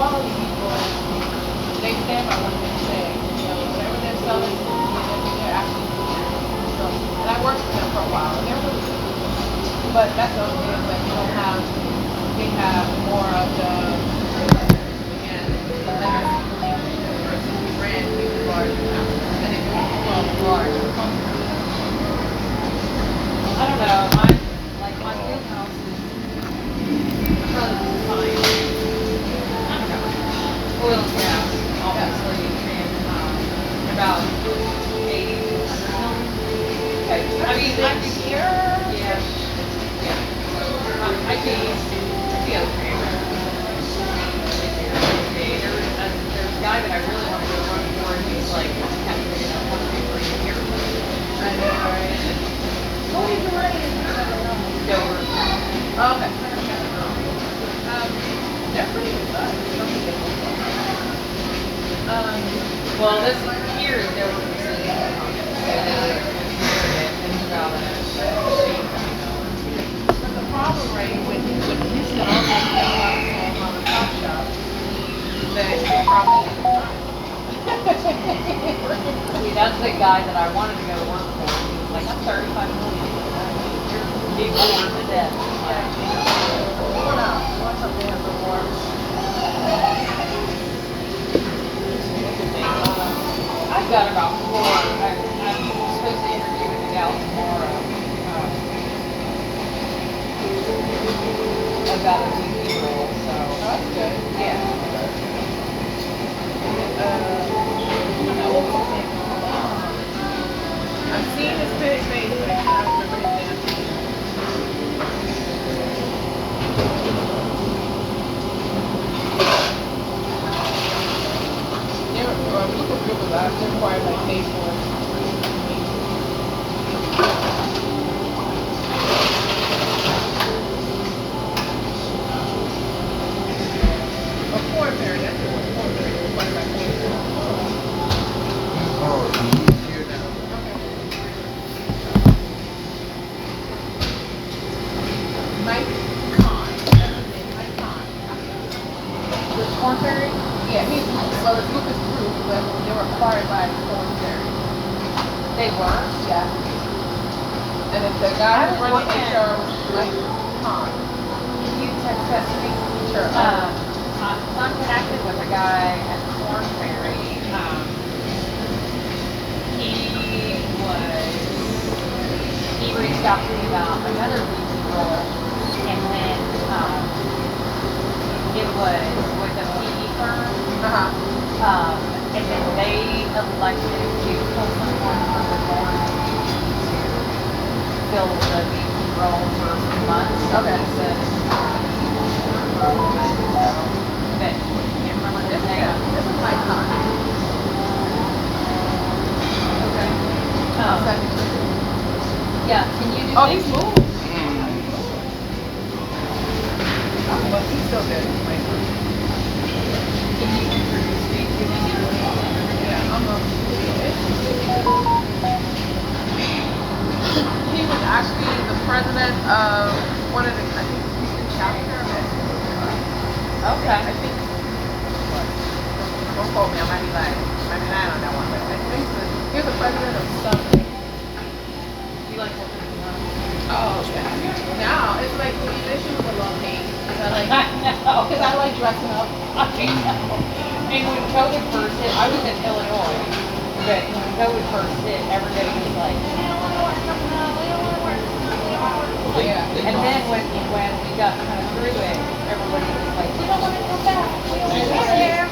quality people, they stand by what they say. You know, whatever they're selling, they're actually doing. So, and I worked with them for a while, and they're really good. But that's the only thing is that you don't have, they have more of the, again, the legacy versus the brand new large amount. And if it's large, I don't know, my wheelhouse is probably fine. I don't know. Oil and gas, obviously, and about 80 to 100 million. Okay. I mean, like a year? Yeah. Yeah. I'd be okay. There's a guy that I really want to go run for, and he's like, I haven't figured out how to do for a year. I know, right? What did you run in? Dover. Oh, okay. They're pretty good size. Well, this here is Dover City. But the problem, right, with Houston also has a lot of small mom and pop shops that they probably see, that's the guy that I wanted to go to work for. He was like, I'm 35 million. You're bored to death. What else? What's something that's more? I've got about 4. I'm supposed to interview with the gal tomorrow about a VP role, so. Oh, that's good. Yeah. What was his name? I'm seeing his face, but I can't remember his name. We look at Google Docs, they're required by pay for it. A cornberry, that's the word, cornberry, required by pay for it. Oh, he's here now. Mike Kahn, that's his name, Mike Kahn. With cornberry? Yeah, well, it's Lucas Group, but they were acquired by cornberry. They were? Yeah. And if the guy who's running HR was Mike Kahn. Can you text that to me? Sure. I'm connected with a guy at Cornberry. He reached out to me about another VP role, and then it was with a PE firm. And then they elected to pull someone from the board to fill the VP role for a few months. Okay. He said, but I can't remember his name. This is Mike Kahn. Okay. I'll send it to you. Yeah, can you do Oh, that? he's moved. Oh, but he's still there. Mike Kahn. Can you introduce me to him? Yeah, he was actually the president of one of the, I think, Houston chapter of it. Okay. I think, don't quote me, I might be lying. I might be lying on that one, but I think he was the president of something. You like working with him? Oh, okay. Now, it's like, this shoes a love hate. Because I I like dressing up. know. And when COVID first hit, I was in Illinois, but when COVID first hit, everybody was like, we don't want to work, we don't want to work, we don't want to work. Yeah. And then when we got kind of through it, everybody was like, we don't want to go back. We don't want to go there.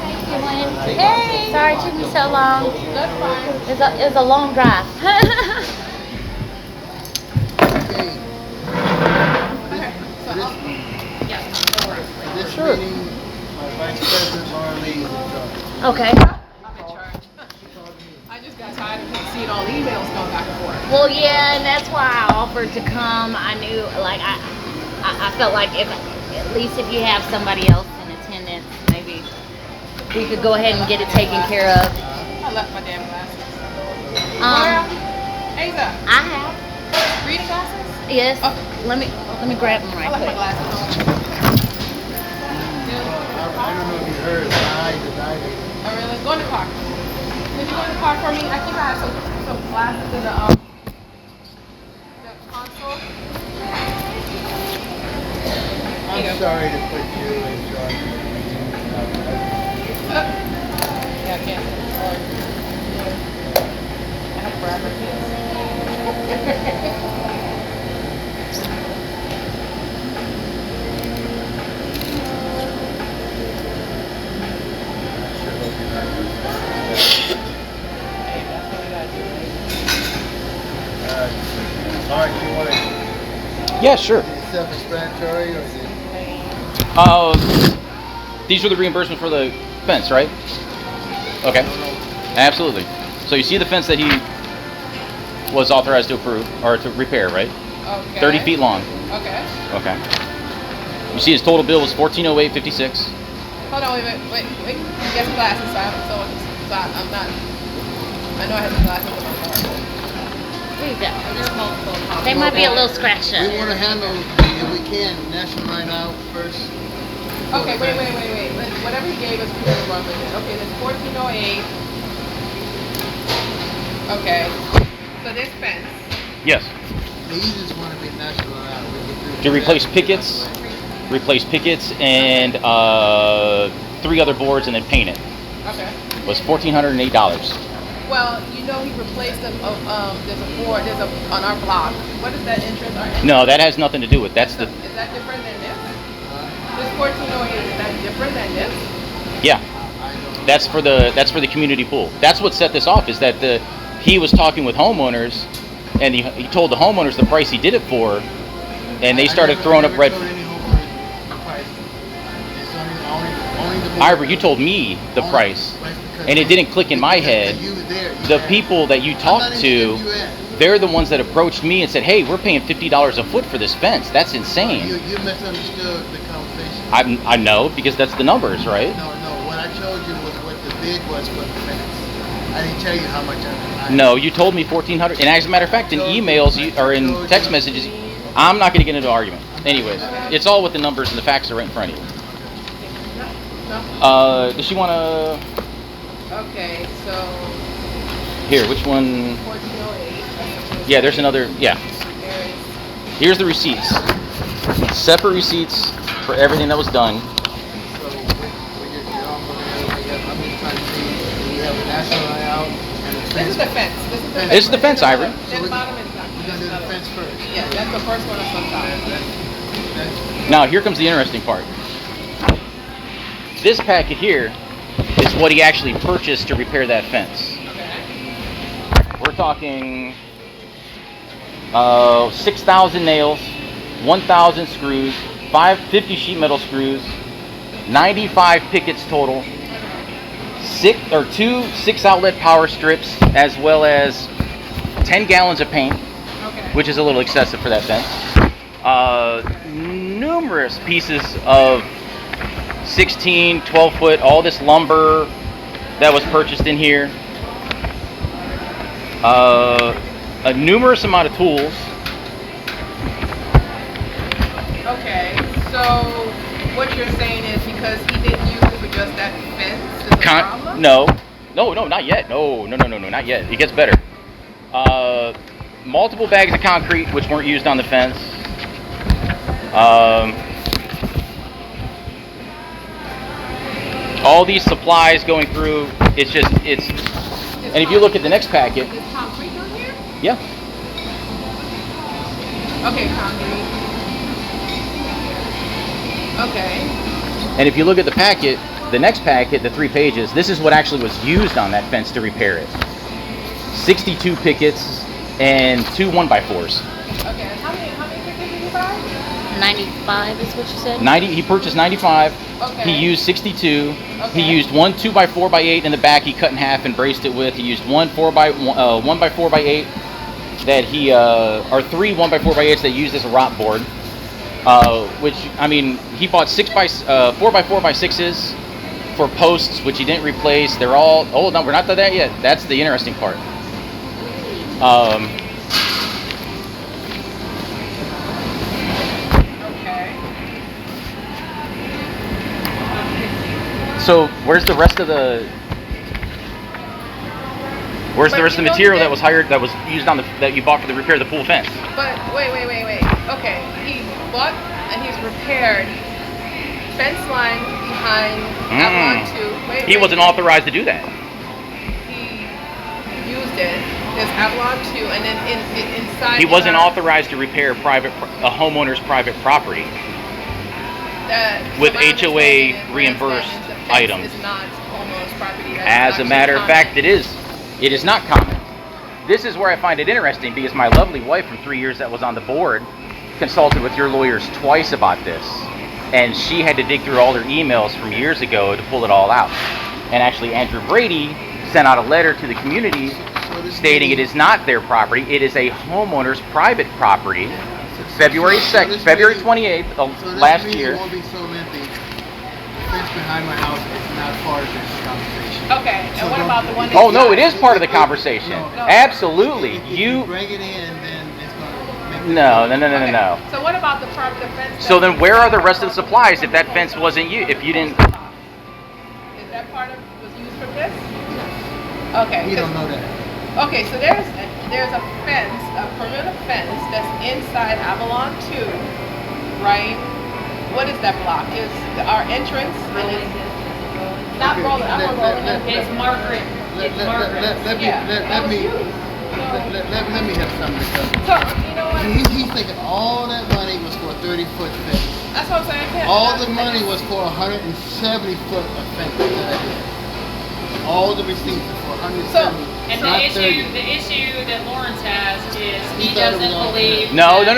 Hey! Sorry it took me so long. That's fine. It was a long drive. Okay. So I'll, Yeah, no worries. This Sure. meeting, my vice president Marley is in charge. Okay. I'm in charge. I just got tired of seeing all the emails going back and forth. Well, yeah, and that's why I offered to come. I knew, like, I felt like if at least if you have somebody else in attendance, maybe we could go ahead and get it taken care of. I left my damn glasses. Asa, I have. reading glasses? Yes. Oh. Let me grab them I right left my quick. glasses home. I don't know if you heard, move the car for me? I think I have some glasses in the console. I'm sorry to put you in charge of the meeting. Yeah, I can't. I have forever Hey, that's what we gotta do. Mark, you want to, Yeah, sure. is it self-explanatory or is it? These are the reimbursements for the fence, right? Okay. Absolutely. So you see the fence that he was authorized to approve or to repair, right? Okay. 30 feet long. Okay. Okay. You see his total bill was $1408.56. Hold on, wait. He has glasses, so I'm not. I know I have the glasses in my car. There you go. They might be a little scratched We up. want to handle, if we can, National Night Out first. Okay, wait. Whatever he gave us, we're gonna run with it. Okay, there's 1408. Okay. So this fence. Yes. The easiest one to be National Night Out. We can do To replace pickets, and 3 other boards and then paint it. Okay. Was $1,408. Well, he replaced them. There's a board. On our block. What is that interest? No, that has nothing to do with it. That's the Is that different than this? This 1408 is that different than this? yeah. That's for the community pool. That's what set this off. Is that he was talking with homeowners, and he told the homeowners the price he did it for, and they started throwing up red. Ivory, you told me the price, and it didn't click in my head. The people that you talked to, they're the ones that approached me and said, "Hey, we're paying $50 a foot for this fence. That's insane." You misunderstood the conversation. I know, because that's the numbers, right? No. What I showed you was what the bid was for the fence. I didn't tell you how much I No, you told me 1,400. And as a matter of fact, in emails or in text messages, I'm not going to get into an argument. Anyways, it's all with the numbers and the facts are right in front of you. No. Does she want to? Okay, so Here, which one? 1408. Yeah, there's another. Yeah. There is. Here's the receipts. Separate receipts for everything that was done. So, I'm just trying to see, we have a National Night Out and a This fence. is the fence. This is the fence, Ivory. Then the bottom is not. We're going to do the fence first. Yeah, that's the first one on top. Now, here comes the interesting part. This packet here is what he actually purchased to repair that fence. Okay. We're talking 6,000 nails, 1,000 screws, 50 sheet metal screws, 95 pickets total, 2 6-outlet power strips, as well as 10 gallons of paint, Okay. which is a little excessive for that fence. Numerous pieces of 16, 12 foot, all this lumber that was purchased in here. A numerous amount of tools. Okay, so what you're saying is because he didn't use it for just that fence is the problem? No, not yet. No, not yet. It gets better. Multiple bags of concrete which weren't used on the fence. All these supplies going through. And if you look at the next packet, Is concrete on here? yeah. Okay, concrete. Okay. And if you look at the packet, the next packet, the 3 pages, this is what actually was used on that fence to repair it. 62 pickets and 2 1x4s. Okay, and how many pickets did you buy? 95 is what you said? 90. He purchased 95. Okay. He used 62. Okay. He used 1 2x4x8 in the back. He cut in half and braced it with. He used 1 1x4x8 that he or 3 1x4x8s that used as a rot board. Which I mean, he bought 4x4x6s for posts, which he didn't replace. They're all. Oh no, we're not to that yet. That's the interesting part. Okay. So where's the rest of the? Where's But the rest of you the know material he that was hired, that was used on that you bought for the repair of the pool fence? But wait. Okay, he bought and he's repaired fence line behind Avalon 2. He wasn't authorized to do that. He used it. There's Avalon 2, and then inside. He wasn't authorized to repair a homeowner's private property with HOA reimbursed items. Is not homeowner's property. As a matter of fact, it is. It is not common. This is where I find it interesting because my lovely wife from 3 years that was on the board consulted with your lawyers twice about this. And she had to dig through all her emails from years ago to pull it all out. And actually Andrew Brady sent out a letter to the community stating it is not their property. It is a homeowner's private property. February 28th of last year. It won't be so lengthy. The fence behind my house is not part of this conversation. Okay, and what about the one? Oh no, it is part of the conversation. Absolutely. If you bring it in, then it's going to make No. Okay. So what about the fence? So then where are the rest of the supplies if that fence wasn't you, if you didn't? Is that part of was used for this? Okay. We don't know that. Okay, so there's a fence, a perimeter fence that's inside Avalon 2, right? What is that block? Is our entrance? Not Okay, rolling. I'm not rolling. It's Margaret. It's Margaret. Let me have something to tell you. So you know what? He's thinking all that money was for a 30-foot fence. That's what I'm saying. All the money was for a 170-foot fence that I did. All the receipts are for 170. And not the 30. issue that Lawrence has is he thought it doesn't was all believe. No. Stop.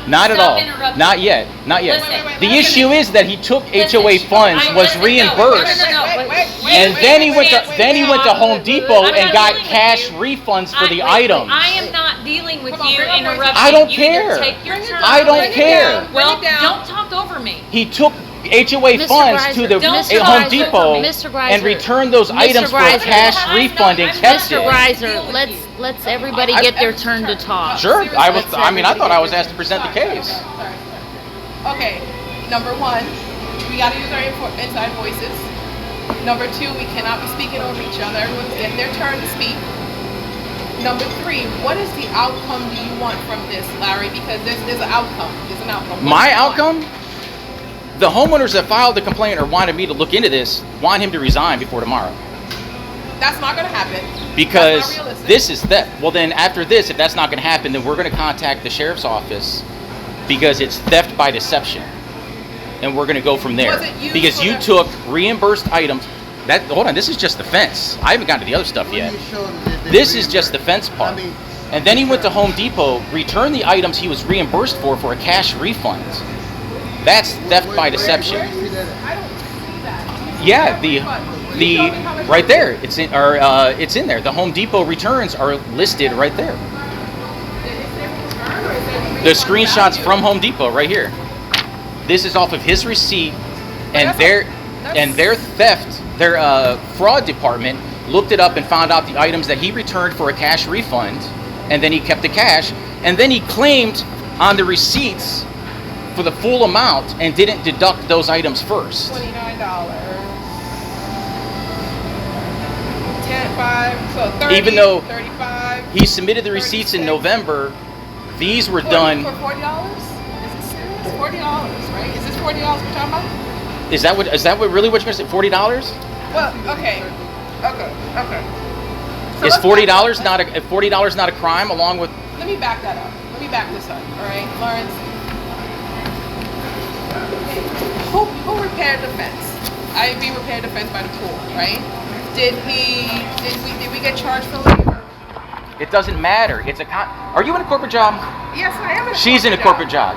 Not at stop all. interrupting. Not yet. Listen. The issue is that he took HOA funds, was reimbursed, and Wait, then he went to stop. Home Depot I'm and not got dealing with cash you. refunds for the Wait, items. I am not dealing with Come on, you bring up interrupting. I don't You either care. Take your turn. I don't Bring it care. down. Well, Bring it down. don't talk over me. He took HOA Mr. funds Greiser, to the Mr. Home Greiser, Depot Mr. and Greiser, returned those Mr. items for a Greiser. cash I'm refund and not- kept Mr. it. Greiser, let's everybody get their turn to talk. Sure. I Let's thought everybody I get was their asked to present the case. Sorry. Okay, number one, we got to use our inside voices. Number two, we cannot be speaking over each other. Everyone's getting their turn to speak. Number three, what is the outcome do you want from this, Larry? Because there's an outcome. There's an outcome. What My do you want? outcome? The homeowners that filed the complaint or wanted me to look into this want him to resign before tomorrow. That's not going to happen. Because That's not realistic. this is theft. Well, then after this, if that's not going to happen, then we're going to contact the sheriff's office because it's theft by deception, and we're going to go from there. Was it used Because for you the- took reimbursed items. Hold on, this is just the fence. I haven't gotten to the other stuff When yet. you show them that they This is just the reimbursed. fence part. I mean, And then he went to Home Depot, returned the items he was reimbursed for a cash refund. That's theft by deception. Where do you see that at? I don't see that. Yeah, Will you show me how much right it there. is? It's in there. The Home Depot returns are listed right there. The screenshots from Home Depot right here. This is off of his receipt, and their fraud department looked it up and found out the items that he returned for a cash refund, and then he kept the cash, and then he claimed on the receipts for the full amount and didn't deduct those items first. $29. 10, 5, so 30, Even though 35. He submitted the receipts in 36. November. These were For done. $40? Is this serious? $40, right? Is this $40 we're talking about? Is that what really what you're gonna say? $40? Well, okay. So Is let's $40 back- not $40 not a crime along with? Let me back that up. Let me back this up. All right, Lawrence. Who repaired the fence? Ivy repaired the fence by the pool, right? Did we get charged for labor? It doesn't matter. Are you in a corporate job? Yes, I am. She's in a corporate job.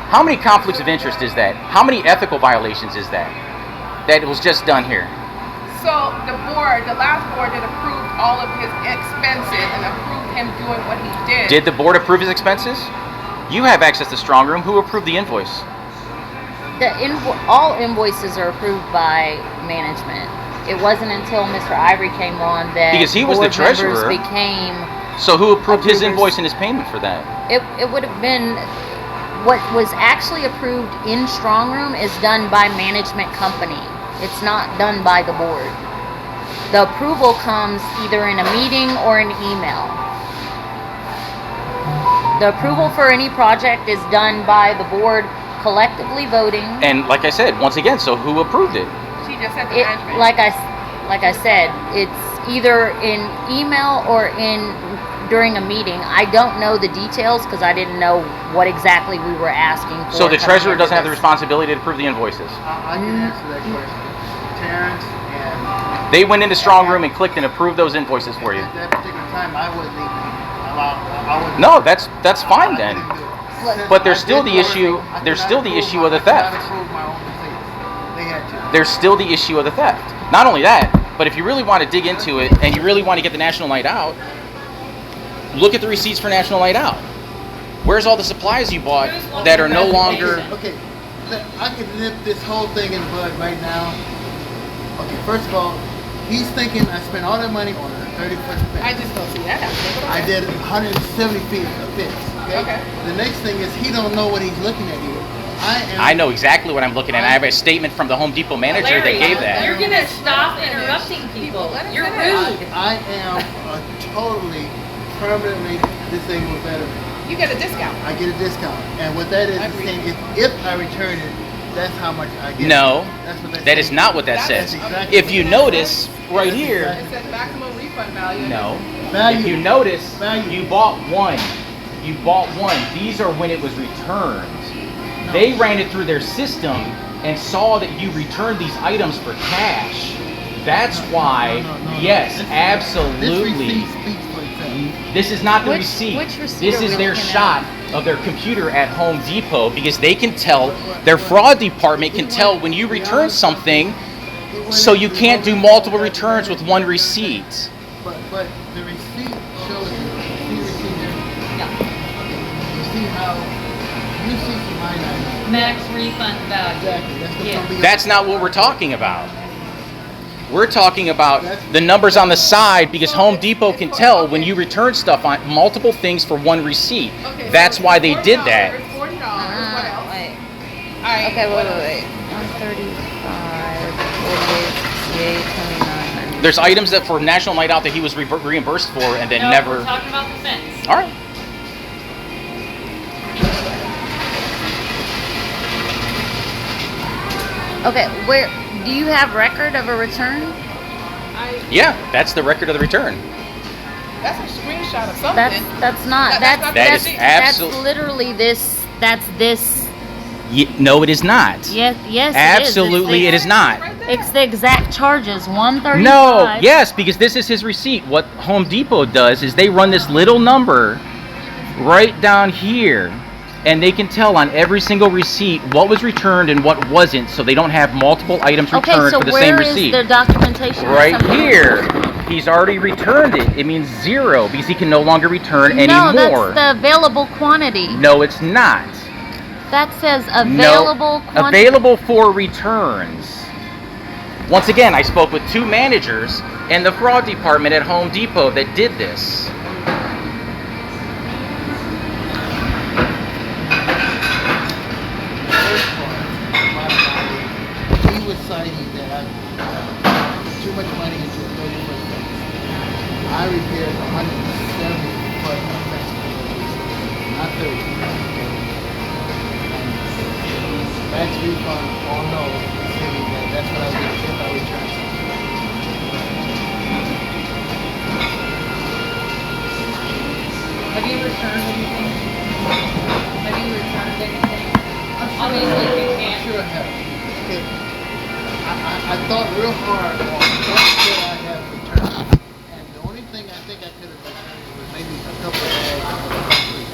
How many conflicts of interest is that? How many ethical violations is that? That was just done here. So the last board that approved all of his expenses and approved him doing what he did. Did the board approve his expenses? You have access to Strong Room. Who approved the invoice? All invoices are approved by management. It wasn't until Mr. Ivory came on that Because he was the board members treasurer. became. So who approved his Approvers. invoice and his payment for that? It would have been what was actually approved in Strong Room is done by management company. It's not done by the board. The approval comes either in a meeting or an email. The approval for any project is done by the board collectively voting. And like I said, once again, so who approved it? She just said the It, management. like I said, it's either in email or during a meeting. I don't know the details because I didn't know what exactly we were asking for. So the coming treasurer into doesn't have the this. responsibility to approve the invoices. I can answer that question. Terrence and They went into strong room and clicked and approved those invoices for you. at that particular time, I wasn't even allowed. I wasn't. No, that's fine I then. couldn't do it. Look, But there's I still did the learn- issue. I There's could still not the approve issue my- of the I could not theft. approve my own receipts. They had to. There's still the issue of the theft. Not only that, but if you really want to dig into it and you really want to get the National Night Out, look at the receipts for National Night Out. Where's all the supplies you bought that are no longer? Okay, I could nip this whole thing in the bud right now. Okay, first of all, he's thinking I spent all that money on a 30-foot fence. I just don't see that happening. but I okay. did 170 feet of fence. Okay. The next thing is he don't know what he's looking at here. I know exactly what I'm looking at. I have a statement from the Home Depot manager that Larry, gave that. You're gonna stop interrupting people. Let us You're finish. rude. I am a totally permanently disabled veteran. You get a discount. I get a discount, and what that is Agreed. saying if I return it, that's how much I get. No, That's what that is not what that That's says. exactly If you notice right here, It says maximum refund value. no. Value. If you notice, Value. you bought one. You bought one. These are when it was returned. They ran it through their system and saw that you returned these items for cash. That's why, No. yes, This absolutely. receipt speaks for itself. This is not the Which- receipt. which receipt This are is we their looking at? shot of their computer at Home Depot because they can tell, their fraud department can tell when you return something, so you can't do multiple returns with one receipt. But the receipt shows you. See receipt here? Yeah. You see how you see some line items. Max refund value. Exactly. That's what's Yeah. gonna be. That's not what we're talking about. We're talking about the numbers on the side because Home Depot can tell when you return stuff on multiple things for one receipt. Okay, That's so why they did that. $40. What else? Wait. All right. Okay, what wait. else? 135, 48, 29. There's items that for National Night Out that he was reimbursed for and then No, never. We're talking about the fence. All right. Okay, where do you have record of a return? Yeah, that's the record of the return. That's a screenshot of something. That's not That's that's not That that's, is that's absolute- literally this. That's this. No, it is not. Yes, yes. Absolutely, it is not. Right there. It's the exact charges. 135. No, yes, because this is his receipt. What Home Depot does is they run this little number right down here, and they can tell on every single receipt what was returned and what wasn't, so they don't have multiple items Okay, returned so for the same where is receipt. the documentation? of Right something? here. He's already returned it. It means 0 because he can no longer return No, anymore. that's the available quantity. No, it's not. That says available No, quantity. available for returns. Once again, I spoke with 2 managers and the fraud department at Home Depot that did this. First part, he was citing that I put too much money into a 30-foot fence. I repaired 170-foot of fence, not 30. Max refund, oh no, saying that that's what I would get if I returned something. Have you returned anything? Have you returned anything? Obviously, you I'm can't. sure I have. Okay. I thought real hard on what could I have returned. And the only thing I think I could have returned was maybe a couple of bags of concrete.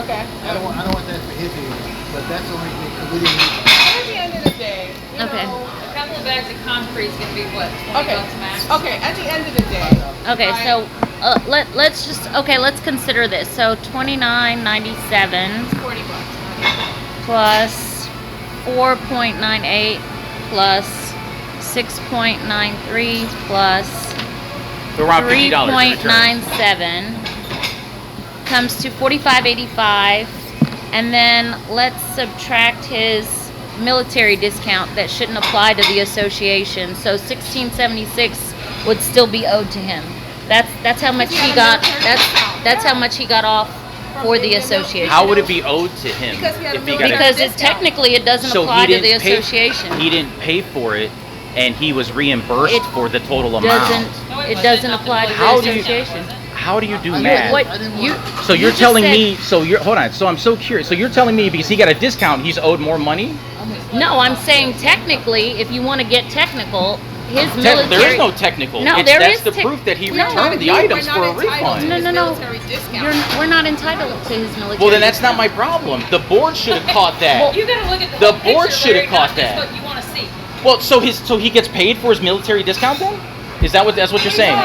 Okay. I don't want that for his ears, but that's the only thing, because we didn't need At the end of the day, you Okay. know, A couple of bags of concrete is gonna be what, 20 okay. bucks max? Okay. At the end of the day. Okay, right, so let's consider this. So $29.97 $40. plus 4.98 plus 6.93 plus So around $50 in return. 3.97 comes to 45.85, and then let's subtract his military discount that shouldn't apply to the association. So 1676 would still be owed to him. That's how much He had he a got. military That's discount. that's how much he got off From for the being a mil- association. How would it be owed to him Because he had a if he got military it? Because discount. technically it doesn't So apply he to the didn't pay. association. He didn't pay for it, and he was reimbursed It for the total amount. It doesn't apply to How the do you- association. How do you do I math? What I didn't you? want- So you you're just telling said- me? So you're hold on. So I'm so curious. So you're telling me because he got a discount, he's owed more money? No, I'm saying technically, if you want to get technical, his military. There is no technical. No, It's, there that's is the tech- proof that he No. returned the You are items not for a entitled to refund. No, his no, no. military discount. We're not entitled to his military. Well, then that's not discount. my problem. The board should have caught that. You gotta look at The the whole board picture, should have Larry, not caught just that. what you want to see. Well, so he gets paid for his military discount then? Is that that's what you're saying?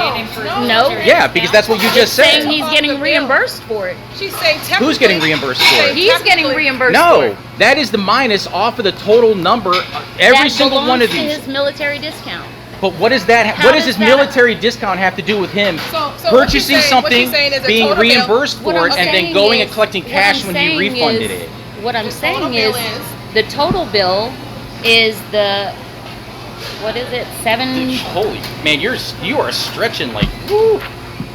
No. Yeah, because that's what you just Saying said. he's Off getting the bill. reimbursed for it. She's saying technically. Who's getting reimbursed for it? He's getting reimbursed for No, it. that is the minus off of the total number. Every That single one belongs of to these. his military discount. But what does that? How What does does his that- military discount have to do with him So what purchasing you're saying- what something, you're saying is a being total bill- reimbursed What for I'm it, and then saying going is- and collecting what cash I'm when he saying refunded is- it? What I'm The saying total is, bill is- the total bill is the, what is it, 7? Holy man, you are stretching like woo.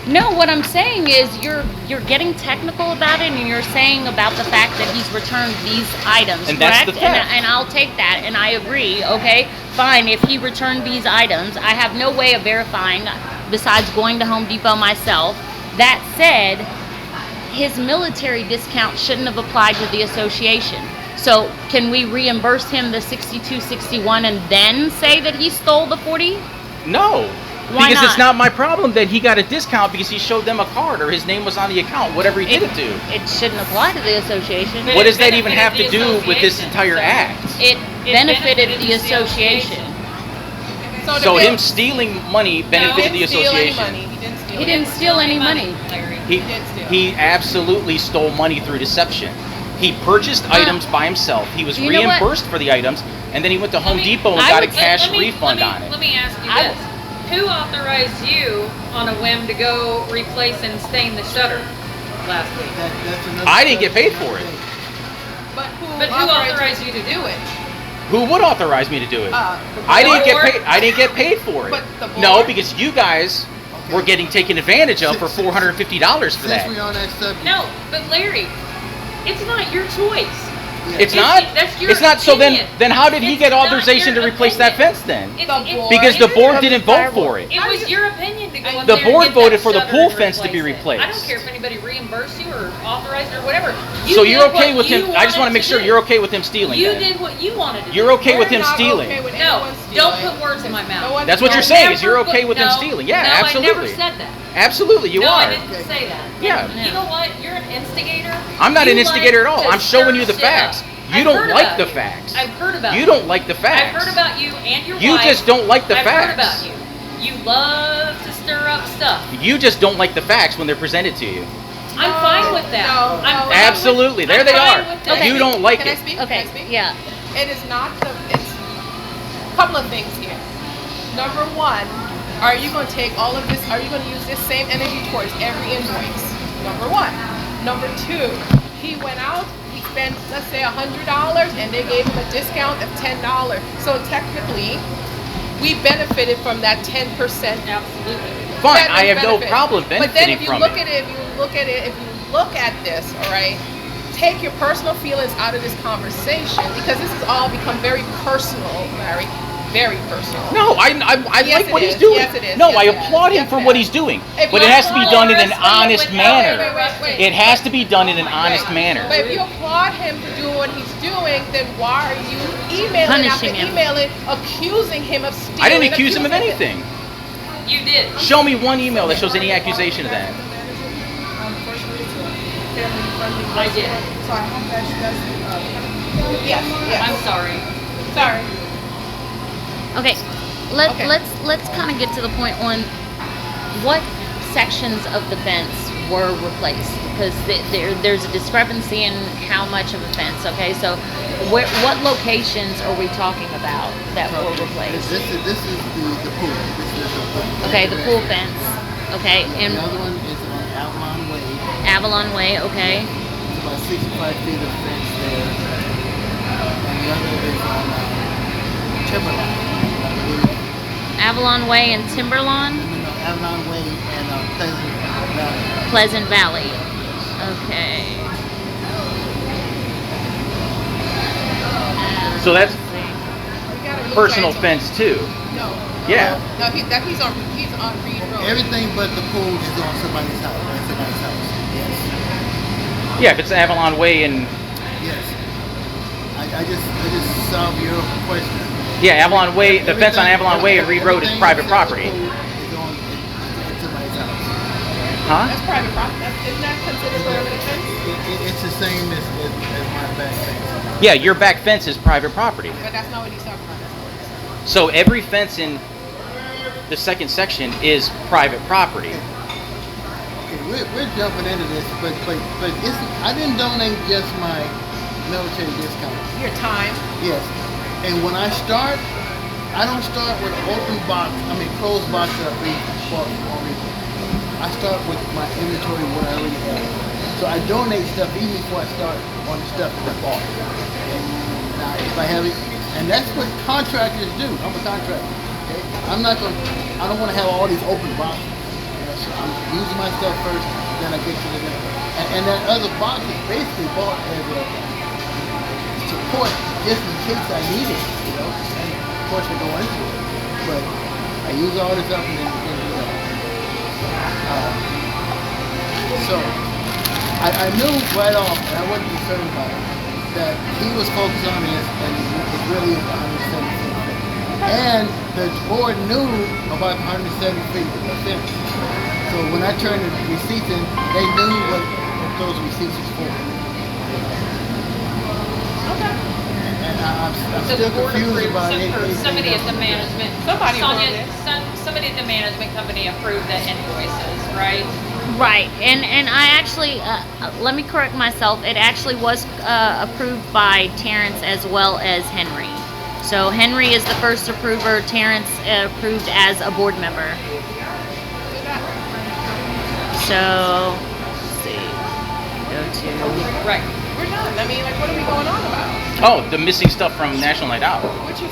No, what I'm saying is you're getting technical about it, and you're saying about the fact that he's returned these items, And that's correct? the theft. And I'll take that, and I agree. Okay, fine. If he returned these items, I have no way of verifying besides going to Home Depot myself. That said, his military discount shouldn't have applied to the association. So can we reimburse him the $62.61 and then say that he stole the 40? No. Why Because it's not? not my problem that he got a discount because he showed them a card or his name was on the account, whatever he did it to. It shouldn't apply to the association. But What it does that even have to benefited the do with this association, entire so- act? It benefited the association. So, the So bill- him stealing money benefited the He didn't steal any association. money. He didn't steal. He didn't steal any money. Larry. He, did steal. he absolutely stole money through deception. He purchased items by himself. He was You know what? reimbursed for the items, and then he went to Home me- Depot and I got a would- cash Let me- refund let me- on it. Let me ask you I- this. Who authorized you on a whim to go replace and stain the shutter last week? That's another I didn't get paid subject, for it. But But who authorized you to do it? Who would authorize me to do it? The I didn't get board? paid. I didn't get paid for it. But the board? No, because you guys Okay. were getting taken advantage of for $450 for that. Since we're on that subject. No, but Larry, it's not your choice. It's It's- not. that's your It's not. So opinion. then how did he It's get not authorization to your replace that opinion. fence then? It's Because the it's board your- didn't vote for it. It was your opinion to go in The there and board get that voted for the shutter pool and fence to be replace it. I replaced. don't care if anybody reimbursed you or authorized it or whatever. So did you're okay what with you him? I just want to wanted make sure do. you're okay with him stealing. You then. did what you wanted to do. You're okay with him We're not stealing. okay with No, anyone don't stealing. put words in my mouth. No one- That's what no, you're saying, Never is you're okay with him no, stealing. Yeah, no, absolutely. I never said that. Absolutely, you no, are. I didn't say that. Yeah. You know what? You're an instigator. I'm not You an instigator like at all. to I'm showing you stir the shit facts. up. You I've don't heard like about the you. facts. I've heard about You don't like the facts. I've heard about you and your You wife. just don't like the I've facts. heard about you. You love to stir up stuff. You just don't like the facts when they're presented to you. I'm fine with that. no, I'm no. fine Absolutely. With, there I'm they fine are. with that. You don't like Can I it. speak? Okay, Can I speak? yeah. It is not the. It's a couple of things here. Number one, are you going to take all of this? Are you going to use this same energy towards every invoice? Number one. Number two, he went out. He spent, let's say, $100, and they gave him a discount of $10. So technically, we benefited from that 10%. Absolutely. Fine, That I have no benefit. problem But then benefiting if you from look it. at it, if you look at this, all right, take your personal feelings out of this conversation because this has all become very personal, Larry, very personal. No, I Yes, like it what is. he's doing. Yes, it is. No, Yes, I it is. applaud him Yes, for it what is. he's doing. If But you it has to be applaud done in him, an honest wait, manner. wait. It has to be done in an honest manner. But if you applaud him for doing what he's doing, then why are you emailing after Punishing him. emailing, accusing him of stealing? I didn't accuse him of accusing anything. You did. Show me one email that shows any accusation of that. I did. So I hope that she does. Yes, yes. I'm sorry. Sorry. Okay, Okay. let's kind of get to the point on what sections of the fence were replaced because there's a discrepancy in how much of a fence. Okay, so what locations are we talking about that were replaced? This is the pool. This is the pool. Okay, the pool fence. Okay, and the other one is on Avalon Way. Avalon Way. Okay, It's about 65 feet of fence there. And the other is on Timberline. I believe. Avalon Way and Timberlawn? Avalon Way and Pleasant Valley. Pleasant Valley. Okay. So that's We gotta move personal back. fence too. No. Yeah. No, he's on Reed Road. Everything but the pool is on somebody's house. That's somebody's house. Yes. Yeah, if it's Avalon Way and Yes. I just solved your question. yeah, Avalon Way, the fence on Everything- Avalon Way and Reed Road is everything private except the property. pool is on somebody's house. Huh? That's private property. Isn't that considered perimeter fence? It's the same as my back fence. Yeah, your back fence is private property. But that's not what he's talking about. That's not what he's talking about. So every fence in the second section is private property. Okay, we're jumping into this, but it's, I didn't donate just my military discount. Your time. Yes, and when I start, I don't start with open box. Closed box that I bought for me. I start with my inventory what I already have. So I donate stuff even before I start on the stuff that I bought. Okay? Now, if I have it, and that's what contractors do. I'm a contractor. Okay? I don't want to have all these open boxes. You know, so I'm using my stuff first, then I get to the next. And that other box is basically bought as a support just in case I need it. You know, and of course I go into it, but I use all this up and then you know. So I knew right off, and I wasn't concerned about it, that he was focused on this, and it really is 170 feet. And the board knew about the 170 feet of fence. So when I turned the receipts in, they knew what those receipts was for. Okay. And I'm So still the board confused approved, about it. somebody at the management, Somebody Sonia, approved it. somebody at the management company approved the invoices, right? Right, and I actually, let me correct myself, it actually was approved by Terrence as well as Henry. So Henry is the first approver, Terrence approved as a board member. So, let's see, go to, Right. We're done. I mean, like, what are we going on about? Oh, the missing stuff from National Night Out. Which is,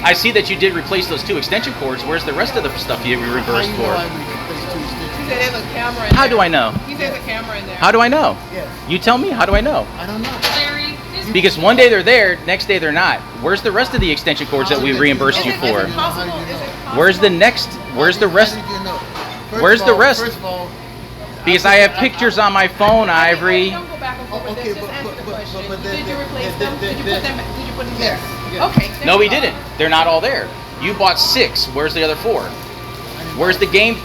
I see that you did replace those 2 extension cords. Where's the rest of the stuff you reversed How you know for? I replaced 2 he stitches? said there's a camera in there. How do I know? He said there's a camera in there. How do I know? Yes. You tell me. How do I know? I don't know. Larry, Because one day they're there, next day they're not. Where's the rest of the extension cords that we reimbursed you Is for? it possible? Is it possible? Where's the next? Where's the rest? How did you know? First Where's of the all- rest? First of all, Because I have pictures on my phone, I Ivory. don't go back and forth with Okay, this. Just answer the question. but Did you replace then- them? Did you put them? Did you put them there? Yes, yes. Okay. there No, you we go. didn't. They're not all there. You bought 6. Where's the other 4? Where's the game?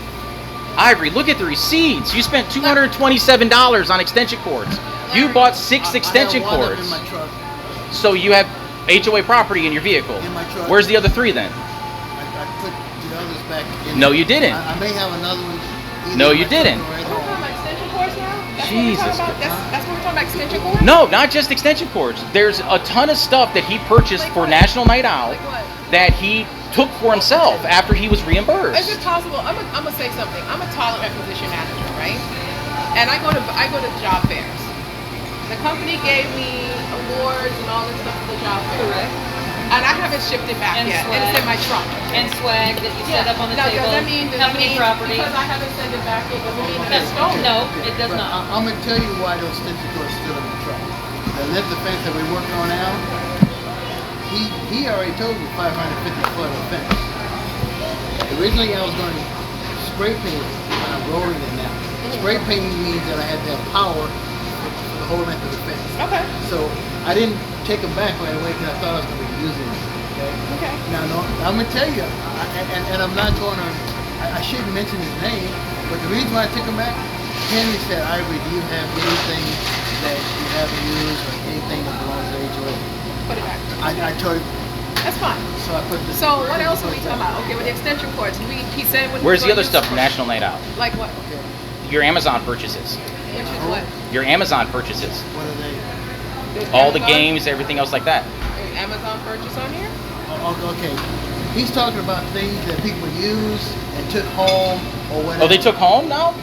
Ivory, look at the receipts. You spent $227 on extension cords. You bought 6 extension I have one of them cords. in my truck. So you have HOA property in your vehicle. In my truck. Where's the other 3 then? I put the others back in. No, you didn't. I may have another one. either No, in you my truck didn't. or at We're talking home. about extension cords now? That's Jesus what we're talking about? That's what we're talking about, extension cords? No, not just extension cords. There's a ton of stuff that he purchased for National Night Out Like what? that he took for himself after he was Is reimbursed. it possible? I'm gonna say something. I'm a talent acquisition manager, right? And I go to job fairs. The company gave me awards and all this stuff for the job fair. correct. And I haven't shipped it back And yet. And it's in my trunk. And swag that you set up on the Now, table, does that mean company property. because I haven't sent it back, it doesn't mean that it's stolen? No, it does But not. I'm gonna tell you why those stitches are still in the truck. The lift fence that we're working on now, he already told me 550 foot of fence. Originally, I was going to spray paint it, but I'm rolling it now. Spray painting means that I had to have power for the whole length of the fence. Okay. So I didn't take them back right away because I thought I was going to be using it. Okay. Okay. Now, no, I'm gonna tell you, and I'm not going to. I shouldn't mention his name, but the reason why I took him back, Henry said, "Ivory, do you have anything that you haven't used or anything that belongs to HOA?" Put it back. I told him, That's fine. so I put this. So what else are we talking about? Okay, with the extension cords, he said when Where's we the were other stuff using- from National Night Out? Like what? Okay, Your Amazon purchases. Which is what? Your Amazon purchases. what are they? There's All the Amazon? games, everything else like that. Is Amazon purchase on here? Okay, he's talking about things that people use and took home or whatever. Oh, they took home now?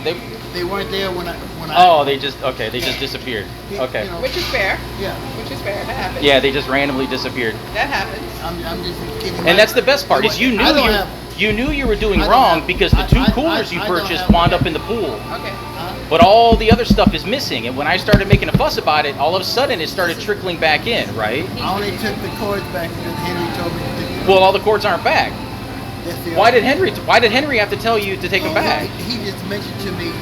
They weren't there when I. Oh, they just disappeared. Okay. You know, Which is fair. yeah, Which is fair. That happens. Yeah, they just randomly disappeared. That happens. I'm just giving. And that's the best part is you knew You knew you were doing I don't wrong have- because the two I- coolers you I don't purchased have wound that. up in the pool. Okay. But all the other stuff is missing. And when I started making a fuss about it, all of a sudden it started trickling back in, right? I only took the cords back because Henry told me to take them. Well, all the cords aren't back. That's the Why other- did Henry have to tell you to take them back? He just mentioned to me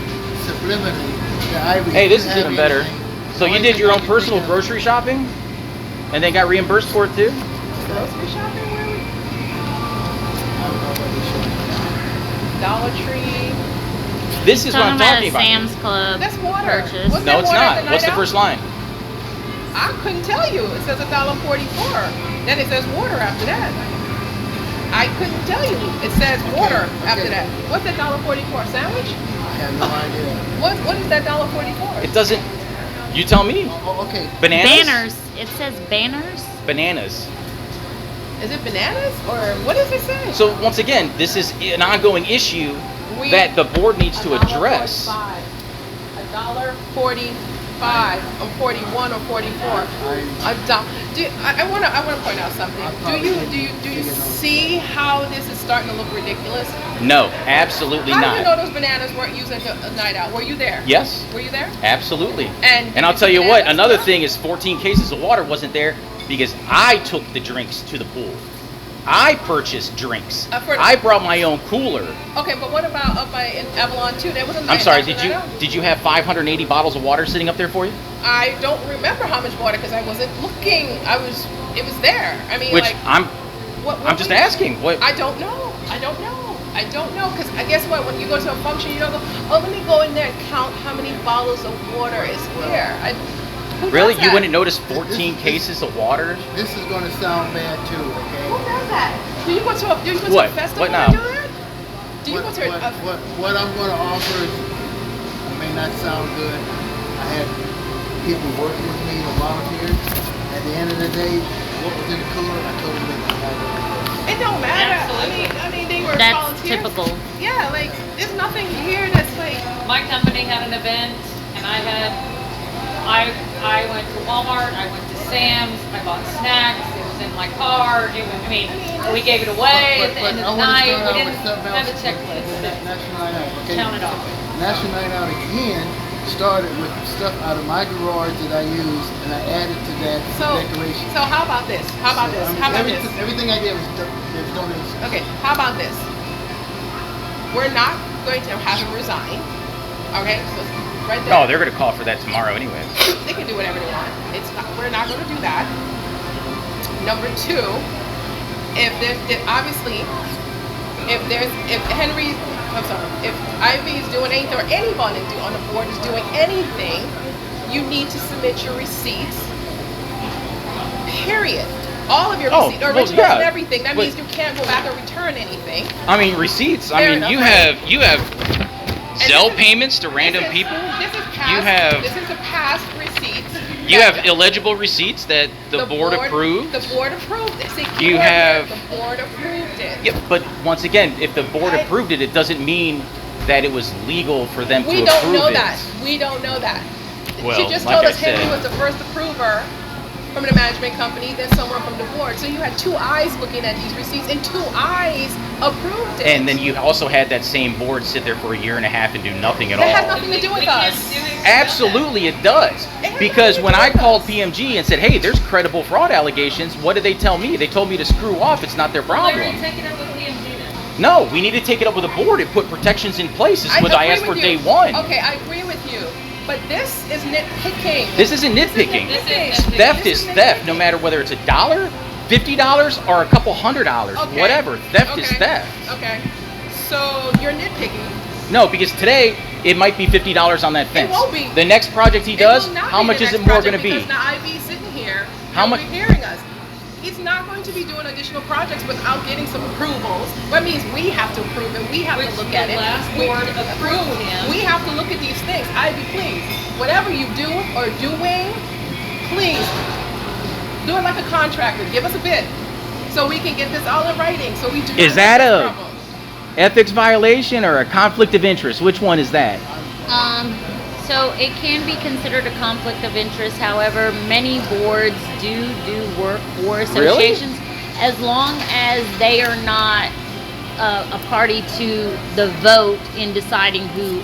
subliminally that Ivory. Hey, this you is have even better. anything. So you Only did thing your I own can personal think of- grocery shopping? And then got reimbursed for it too? Grocery shopping, where we? I don't know what they showed me. Dollar Tree. This is what I'm talking about. Sam's Club That's water. purchase. What's No, that it's water at not. the What's the night first out? line? I couldn't tell you. It says $1.44. Then it says water after that. I couldn't tell you. It says water after okay. that. What's that $1.44 sandwich? I have no idea. What is that $1.44? It doesn't. You tell me. Oh, okay. Bananas? Banners. It says banners. Bananas. Is it bananas or what does it say? So once again, this is an ongoing issue We- that the board needs to address. $1.45 or 41 or 44. I want to point out something. Do you see how this is starting to look ridiculous? No, absolutely How do you know not. those bananas weren't used at a night out? Were you there? Yes, Were you there? absolutely. And I'll tell you what, bananas another were- thing is 14 cases of water wasn't there because I took the drinks to the pool. I purchased drinks. I brought my own cooler. Okay, but what about up by in Avalon too? There was a I'm night sorry, after did you night out. did you have 580 bottles of water sitting up there for you? I don't remember how much water because I wasn't looking. It was there. I mean, Which like, I'm what just we- asking. What I don't know. I don't know because I guess what when you go to a function, you don't go. Oh, let me go in there and count how many bottles of water is here. Who really? does You that? wouldn't notice 14 cases of water? This is going to sound bad too, Who okay? does that? Do you go to a What? festival What now? and do that? Do you go to a What I'm going to offer may not sound good. I had people working with me, the volunteers. At the end of the day, what was in the cooler, I told them they could have it. It don't matter. Absolutely. I mean, they were That's volunteers. typical. Yeah, like there's nothing here that's like. My company had an event, and I went to Walmart, I went to Sam's, I bought snacks, it was in my car, we gave it away at the end of the night, we didn't have a checklist. National Night Out, okay? Count it off. National Night Out again started with stuff out of my garage that I used, and I added to that decoration. So how about this? How about this? How about this? Everything I did was donations. Okay, how about this? We're not going to have him resign. Okay, so right there. Oh, they're going to call for that tomorrow anyway. They can do whatever they want. We're not going to do that. Number two, if Ivy is doing anything or anybody on the board is doing anything, you need to submit your receipts. Period. All of your receipts, originals yeah. and everything. That But- means you can't go back and return anything. I mean receipts. I Fair mean enough, you right? have Zelle this is- payments to random This is- people. This is past. have- This is the past receipts. You that have illegible receipts that the board approved. The board approved it. See, You keyword have- there, the board approved it. Yeah, but once again, if the board approved it, it doesn't mean that it was legal for them to We approve don't know it. that. We don't know that. Well, She just like told I us Henry said- was the first approver from the management company, then someone from the board. So you had two eyes looking at these receipts, and two eyes approved it. And then you also had that same board sit there for a year and a half and do nothing at That has all. nothing to do with We can't us. do anything about Absolutely, it does. It has Because nothing when to do I with called us. PMG and said, "Hey, there's credible fraud allegations," what did they tell me? They told me to screw off. It's not their that. Larry, problem. take it up with PMG then. No, we need to take it up with the board and put protections in place. Is what I agree asked for with day you. one. Okay, I agree with you. But this is nitpicking. This isn't nitpicking. This is nitpicking. Theft This is theft, nitpicking. no matter whether it's $1, $50, or a couple $100. Okay. Whatever. Theft is Okay. theft. Okay. So you're nitpicking. No, because today it might be $50 on that fence. won't be. The next project he It does, will not how be much the is next it more project going to be? Because now IV's sitting here. How and much- hearing us. He's not going to be doing additional projects without getting some approvals. That means we have to approve it. We have Which to look the at it. last board approved him. We have to look at these things. Ivy, please, whatever you do or doing, please do it like a contractor. Give us a bid so we can get this all in writing. So we do. Is not that have this a- problem. Ethics violation or a conflict of interest? Which one is that? So it can be considered a conflict of interest. However, many boards do work for associations as long as they are not a party to the vote in deciding who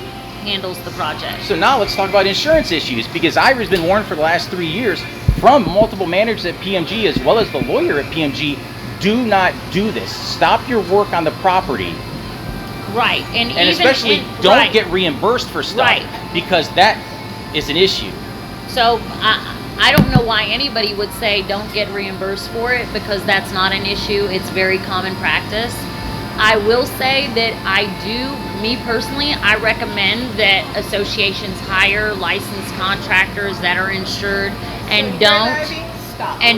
handles the project. So now let's talk about insurance issues, because Ivory's been warned for the last 3 years from multiple managers at PMG as well as the lawyer at PMG, do not do this. Stop your work on the property. Right, and Especially don't get reimbursed for stuff, Right. because that is an issue. So I don't know why anybody would say don't get reimbursed for it, because that's not an issue. It's very common practice. I will say that me personally, I recommend that associations hire licensed contractors that are insured and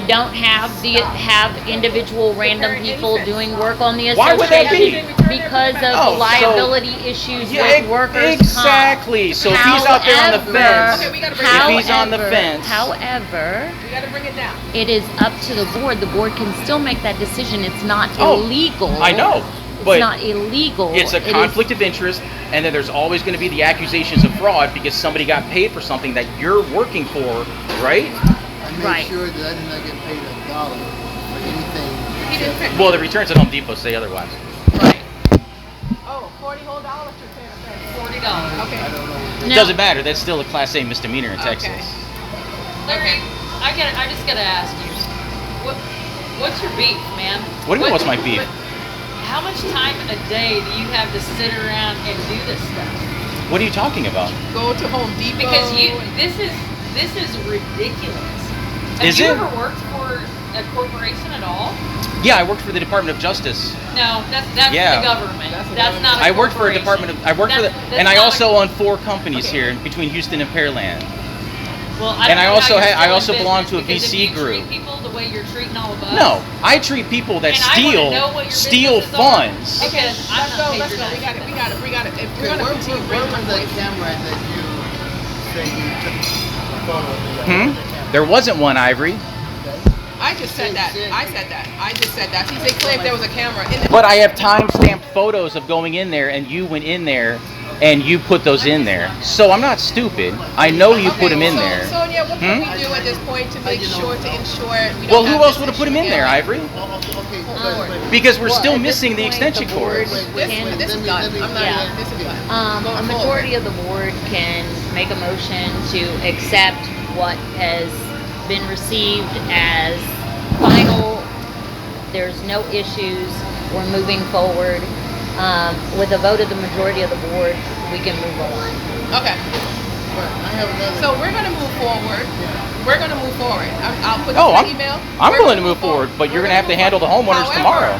don't have individual random people doing work on the association. Why would that be? Because of the liability issues with workers' exactly. comp. So if he's out there on the fence, Okay, we gotta bring if he's on the fence, However, We gotta bring it down. it is up to the board. The board can still make that decision. It's not Oh, illegal. I know, but It's not illegal. it's a It is- conflict of interest, and then there's always going to be the accusations of fraud because somebody got paid for something that you're working for, right? I made Right. sure that I did not get paid $1 for anything. He didn't pay. Well, the returns at Home Depot say otherwise. Right. Oh, $40 whole dollars you're paying a fence. $40. Okay. I don't know. It No. doesn't matter. That's still a Class A misdemeanor in Okay. Texas. Larry, I just gotta ask you, what's your beef, man? What do you mean, what's my beef? How much time a day do you have to sit around and do this stuff? What are you talking about? Go to Home Depot. Because this is ridiculous. Have Is you it? ever worked for a corporation at all? Yeah, I worked for the Department of Justice. No, that's Yeah. the government. That's the That's not. I worked for a department of. I worked for the, That's and I not also own 4 companies here between Houston and Pearland. Well, and I don't know also how you're had- I still in also belong business, to a because VC if you group. Treat people the way you're treating all of us. No, I treat people that And I wanna know what your steal businesses are. funds. Okay. Because I'm Let's not go. Let's go. patronizing. We got it. If we're Okay, gonna where continue was bringing that voice. camera that you say you took a photo of the camera? There wasn't one, Ivory. Okay. I just said that. I said that. She said, Clay, if there was a camera in it. But I have time-stamped photos of going in there, and you went in there, and you put those in there. So I'm not stupid. I know you put them in so, there. Sonia, what can Hmm? we do at this point to make sure to ensure we don't Well, have who else this would have put issue them in there, again? Ivory? Well, okay, Because we're Well, still at this missing the point, extension the board cords. This is done. I'm not. Yeah. This is done. Go A forward. majority of the board can make a motion to accept what has been received as final. There's no issues. We're moving forward. With a vote of the majority of the board, we can move on. Okay. But I have another. So we're gonna move forward. We're gonna move forward. I'll put this Oh, in the email. I'm We're willing to gonna move forward, but you're We're going to have to move handle the forward. homeowners tomorrow.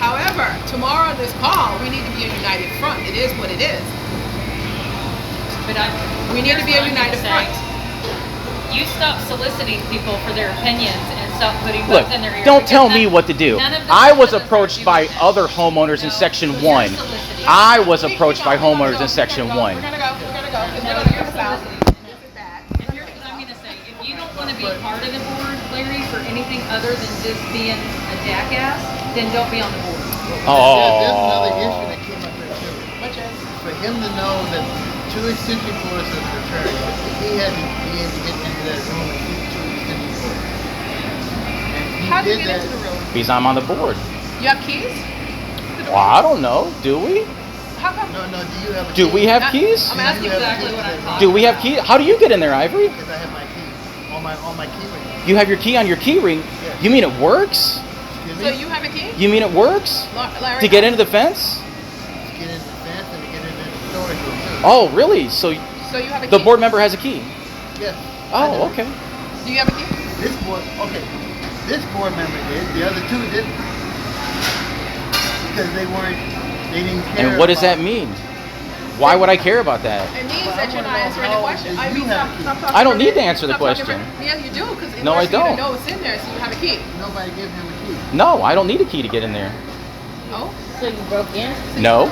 However, tomorrow on this call, we need to be a united front. It is what it is. But We need to be a here's what I'm united gonna front. say. You stop soliciting people for their opinions and stop putting Look, butts in their ear. don't because tell me what to do. none of the I was citizens are approached by doing other this. homeowners in No, Section you're 1. soliciting. I was We- approached by we're gonna homeowners go. in Section 1. We're gonna go. Because we're No, gonna you're get this out. soliciting. This is bad. If you're, I'm gonna say, if you don't want to be part of the board, Larry, for anything other than just being a jackass, then don't be on the board. There's another issue Oh. that came up there too. Which is For him to know that 2 extension cords are returned, he had to be able to get into that room and keep 2 extension cords. And how do you did get that. into the room? Because I'm on the board. You have keys? Well, I don't know. Do we? How come? No, do you have a Do key? we have Not- keys? I'm That's asking exactly what I'm talking Do we have keys? How do you get in there, Ivory? Because I have my key on my key ring. You have your key on your key ring. Yeah. You mean it works? Excuse So me? you have a key? You mean it works? Larry? To get into the fence? To get into the fence and to get into the storage room too. Oh, really? So So you have a key? the board member has a key? Yes. I Oh, do. okay. Do you have a key? This board, okay. This board member did. The other 2 didn't. Because they didn't care. And what does that about- mean? Why would I care about that? It means Well, that I you're not wanna know answering the how question. does I you mean, have stop a key? talking I don't for need me. to answer the Stop talking question. for- Yeah, you do, because in No, order I for you to don't. know it's in there, so you have a key. Nobody gave him a key. No, I don't need a key to get in there. Oh? So you broke in? No.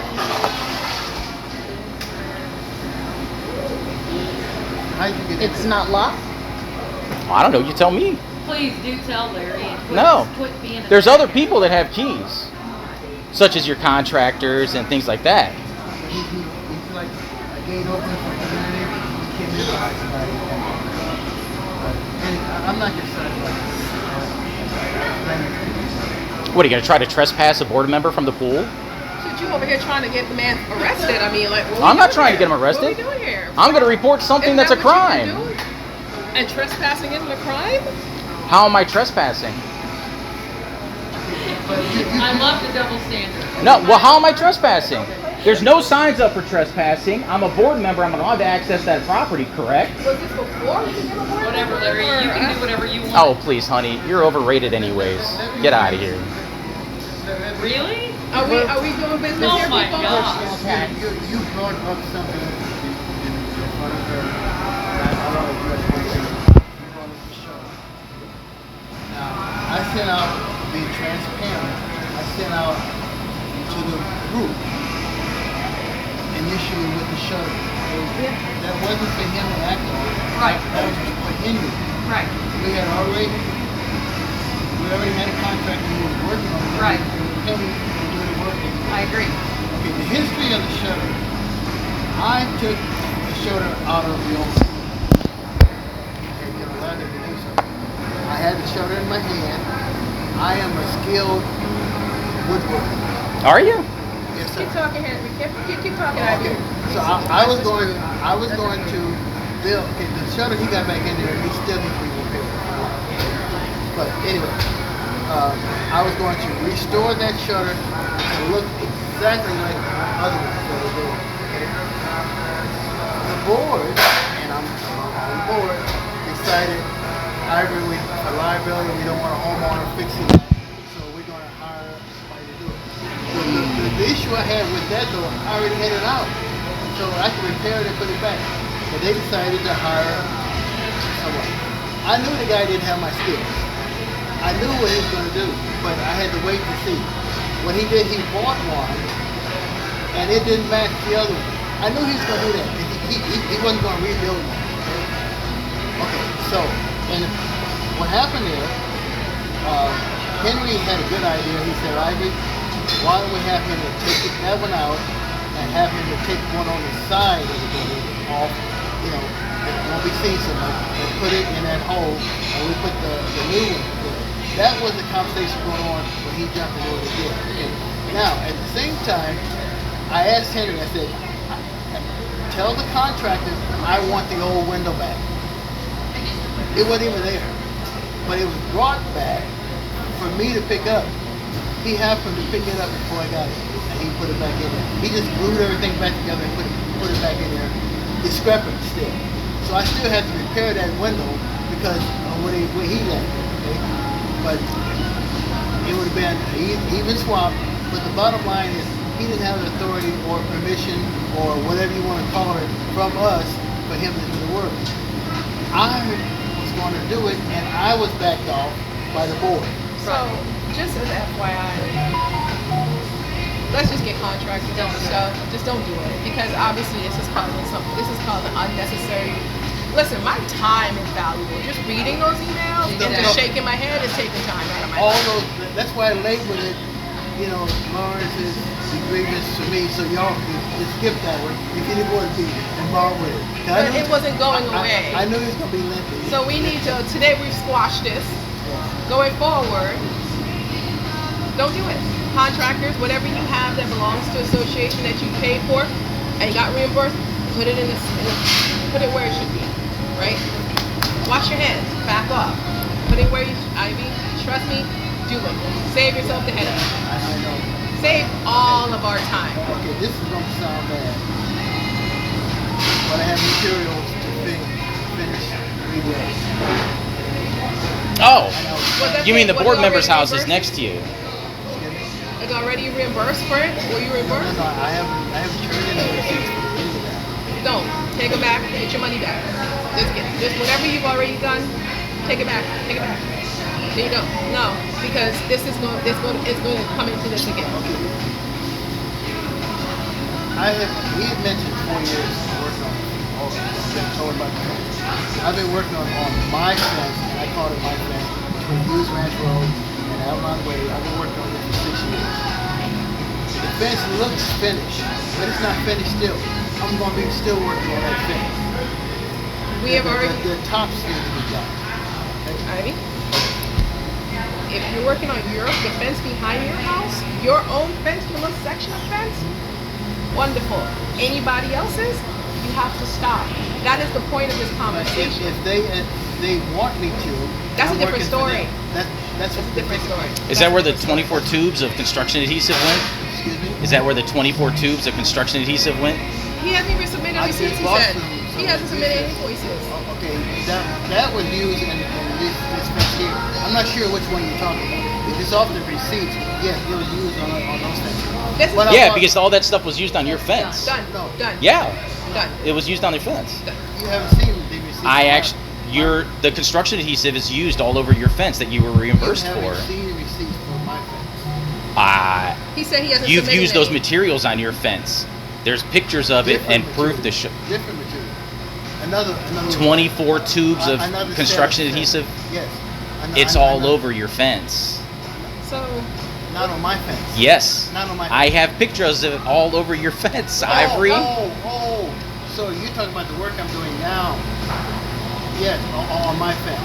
How'd you get in It's there? not locked? I don't know. You tell me. Please do tell Larry and quit, No. quit being a There's other jackass. people that have keys, such as your contractors and things like that. He's like a gate opener for community. He came in behind somebody. And I'm not concerned about this. What, are you going to try to trespass a board member from the pool? But you over here trying to get the man arrested. I mean, like, what I'm we not doing trying to here? get him arrested. What are we doing here? I'm going to report something Isn't that's a that what you've crime. been doing? And trespassing isn't a crime? How am I trespassing? I love the double standard. No, well, how am I trespassing? There's no signs up for trespassing. I'm a board member. I'm allowed to access that property, correct? Was this before we became a board Whatever, member, Larry. or You can do after? whatever you want. Oh, please, honey. You're overrated anyways. Get out of here. Really? Are we doing business Oh here, my people? God. You brought up something in front of her. And I want to address one thing. You brought up the show. Now, I sent out, being transparent, I sent out to the group initially with the show. That wasn't for him to act on. Right. That was for Henry. Right. We already had a contract we were working on. Right. Henry was doing the work. I agree. Okay, the history of the shutter. I took the shutter out of the old. Okay, you're allowed to do so. I had the shutter in my hand. I am a skilled woodworker. Are you? Yes, sir. Keep talking, Henry. Keep talking, Okay, Ivy. so I was going to build. Okay, the shutter he got back in there, he still needs to be repaired. But anyway, I was going to restore that shutter to look exactly like the other ones that were there. Okay? The board, and I'm on the board, decided Ivory, for liability, we don't want a homeowner fixing it, so we're going to hire somebody to do it. The issue I had with that though, I already had it out, so I could repair it and put it back. But they decided to hire someone. I knew the guy didn't have my skills. I knew what he was going to do, but I had to wait to see. What he did, he bought one, and it didn't match the other one. I knew he was going to do that. He wasn't going to rebuild one. Okay, so, and what happened there, Henry had a good idea. He said, Ivy, why don't we have him to take that one out and have him to take one on the side of the building off, you know, it won't be seen so much, and put it in that hole, and we put the new one there. That was the conversation going on when he jumped in over the deal. Okay. Now, at the same time, I asked Henry, I said, tell the contractor I want the old window back. It wasn't even there. But it was brought back for me to pick up. He happened to pick it up before I got it, and he put it back in there. He just glued everything back together and put it back in there. It's scrapping still. So I still had to repair that window because of where he left it. Okay? But it would have been an even swap. But the bottom line is he didn't have the authority or permission or whatever you want to call it from us for him to do the work. I was going to do it, and I was backed off by the board. So, just as FYI, let's just get contractors on the show. Just don't do it because obviously this is causing unnecessary. Listen, my time is valuable. Just reading those emails and just shaking my head is taking time out of my All life. those, that's why I labeled it, you know, Lawrence is the grievance to me, so y'all can just skip that one if you didn't want to be involved with it. But it wasn't going away. I knew it was going to be lengthy. So we need to, today we've squashed this. Going forward, don't do it. Contractors, whatever you have that belongs to association that you paid for and got reimbursed, put it put it where it should be, right? Wash your hands, back off. Put it where you, Ivy, trust me, do it. Save yourself the headache. I know. Save all of our time. Okay, this is going to sound bad, but I have materials to finish reading. Oh, Was that you mean the was board it member's already house is reimbursed? next to you? Is already reimbursed for it? Were you No, reimbursed? I haven't turned in the receipts for any of that. Don't. Take it back. Get your money back. Just whatever you've already done, take it back. Take it back. There you go. No, because it's going to come into this again. He had mentioned 4 years working on all of this. I've been told about that. I've been working on my fence, and I call it my fence, between Hughes Ranch Road and Avalon Way. I've been working on this for 6 years. The fence looks finished, but it's not finished still. I'm going to be still working on that fence. We have already. The tops need to be done. Ivy? if you're working on the fence behind your house, your own fence, your little section of fence, wonderful. Anybody else's, you have to stop. That is the point of this conversation. If they want me to, That's I'm a different working for story. them. That's a different story. Is that where the 24 tubes of construction adhesive went? Excuse me? Is that where the 24 tubes of construction adhesive went? He hasn't even submitted I receipts, just he bought said. some He hasn't submitted any adhesive. invoices. Oh, okay, that was used in this fence here. I'm not sure which one you're talking about. If it's off the receipts, yes, it was used on those fences. This is What I Yeah, bought- because all that stuff was used on your fence. done. No. Done. Yeah, Done. it was used on your fence. You haven't seen the receipts. I actually, the construction adhesive is used all over your fence that you were reimbursed You for. haven't seen receipts for my fence. He said he hasn't You've submitted used those any. materials on your fence. There's pictures of it and Different proof to material. show. Different material. Another 24 tubes of another set construction of fence. adhesive. Yes. It's all over your fence. So, Not on my fence. Yes. Not on my I have pictures of it all over your fence, Ivory. Oh. So you're talking about the work I'm doing now? Yes, on my fence.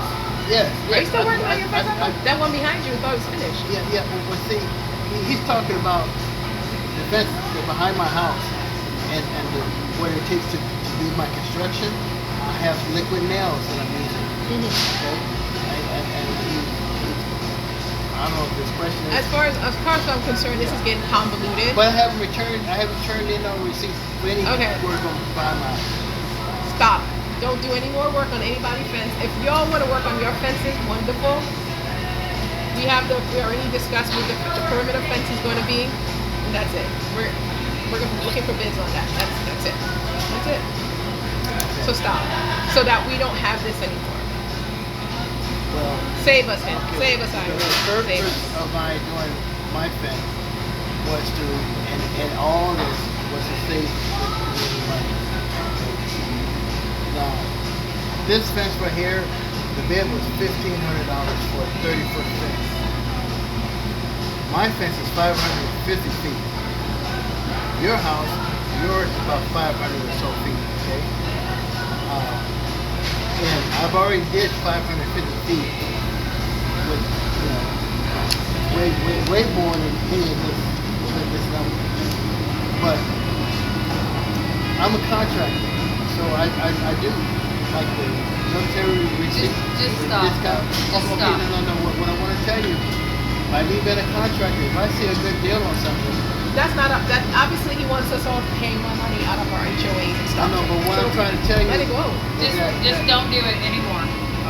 Yes. are you still working on your fence? That one behind you, I thought it was finished. Yeah. But see, he's talking about the fence behind my house and what it takes to do my construction. I have liquid nails that I'm using. Okay? I don't know if the expression is. As far as I'm concerned, this is getting convoluted. But I haven't turned in no receipts for any Okay. work on behind my house. Stop. Don't do any more work on anybody's fence. If y'all want to work on your fences, wonderful. We already discussed what the perimeter fence is going to be, and that's it. We're looking for bids on that. That's it. That's it. So stop. So that we don't have this anymore. Well, Save us, man. okay. Save us, The Ivory. Save purpose us. of my doing my fence was to, and all this was to save the community money. Now, this fence right here, the bid was $1,500 for a 30-foot fence. My fence is 550 feet. Your house, yours is about 500 or so feet, okay? And I've already did 550 feet with, way more than any of this number. But I'm a contractor, so I do like the military receipt. Just stop. Discount. Just Okay, stop. No. What I want to tell you, by me being a contractor, if I see a good deal on something, That's not up. That obviously he wants us all paying more money out of our HOAs and I stuff. know, but what I'm trying to tell you, Let it go. Just don't do it anymore.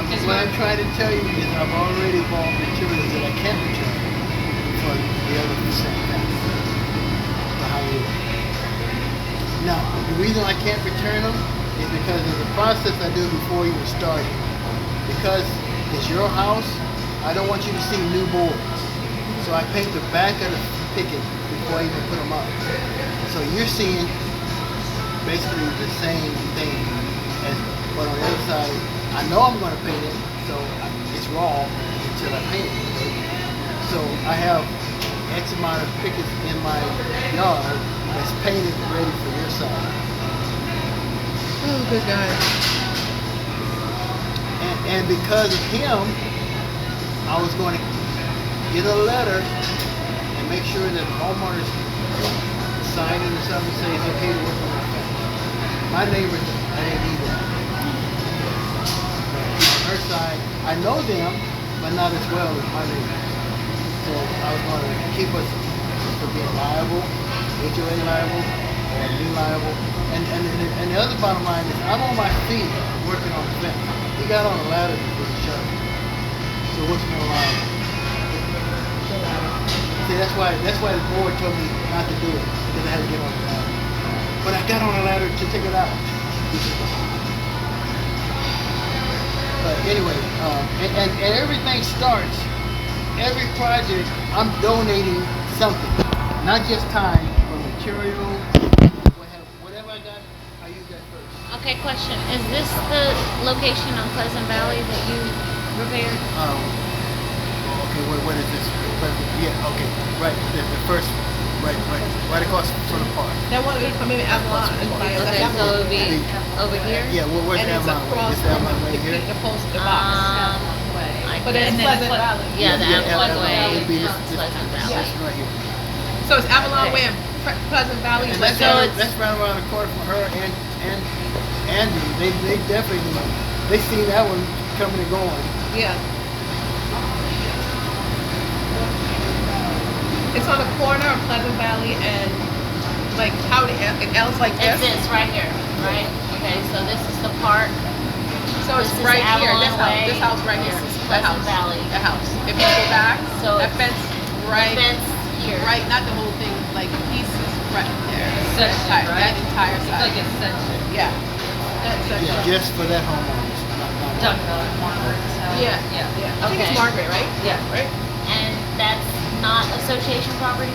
Just what I'm trying to tell you is I've already bought materials that I can't return for the other percent fence behind you. Now, the reason I can't return them is because of the process I do before you start. Because it's your house, I don't want you to see new boards. So I paint the back of the picket before I even put them up. So you're seeing basically the same thing as, but on the other side, I know I'm going to paint it, so it's raw until I paint it. Okay? So I have X amount of pickets in my yard that's painted ready for your side. Oh, good God. And because of him, I was going to get a letter and make sure that the homeowners sign it or something, say it's okay to work on their fence. My neighbors, I didn't need that. On her side, I know them, but not as well as my neighbors. So I was going to keep us from being liable, HOA liable, or me liable. And the other bottom line is I'm on my feet working on the fence. He got on a ladder to put a shovel. So what's more liable? See, that's why the board told me not to do it, because I had to get on the ladder. But I got on the ladder to take it out. But anyway, and everything starts, every project, I'm donating something. Not just time, but material, whatever I got, I use that first. Okay, question. Is this the location on Pleasant Valley that you repaired? Okay, what is this? Yeah, okay, right, the first, right across from the park. That one we come in Avalon. Okay, so it would be over here? Yeah, where's And it's Avalon? across Is Avalon right the here? post, the box. I like But it's this. Pleasant Valley. Yeah, the Avalon Avalon Way. would be Pleasant Valley. this right here. So it's Avalon Okay. Way and Pleasant Valley. And but that's, So then- it's- that's right around the corner from her and Andy. They definitely they seen that one coming and going. yeah. It's on the corner of Pleasant Valley and like how the L's like It's this. this right here, right? Okay, so this is the park. So it's This is right here. Avalon This Way. house right here. This is That Pleasant house. Valley. The house. If you go back, So that it's fence right, Fence here. right, not the whole thing, like pieces right there. Section, That right? entire It's side. like a section. Yeah. That section. Just for that homeowner. Talking about Margaret's house. Yeah. Yeah. Yeah. I think Okay. it's Margaret, right? Yeah. Right? And that's not association property?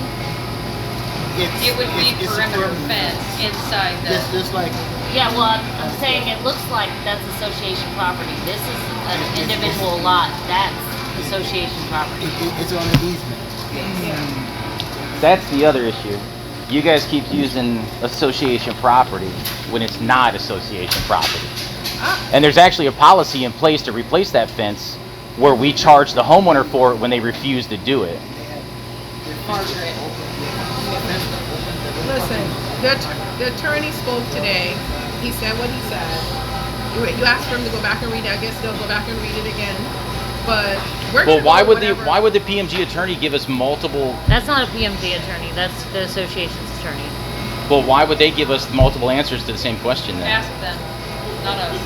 It would be it's a perimeter fence inside the. Just like Yeah, well, I'm saying it looks like that's association property. This is an individual lot. That's association property. it's on an easement. That's the other issue. You guys keep using association property when it's not association property. And there's actually a policy in place to replace that fence where we charge the homeowner for it when they refuse to do it. Margaret. Listen, the attorney spoke today. He said what he said. You asked for him to go back and read it. I guess they'll go back and read it again. But we're Well, gonna why go would whatever. why would the PMG attorney give us multiple? That's not a PMG attorney. That's the association's attorney. Well, why would they give us multiple answers to the same question then? Ask them, not us.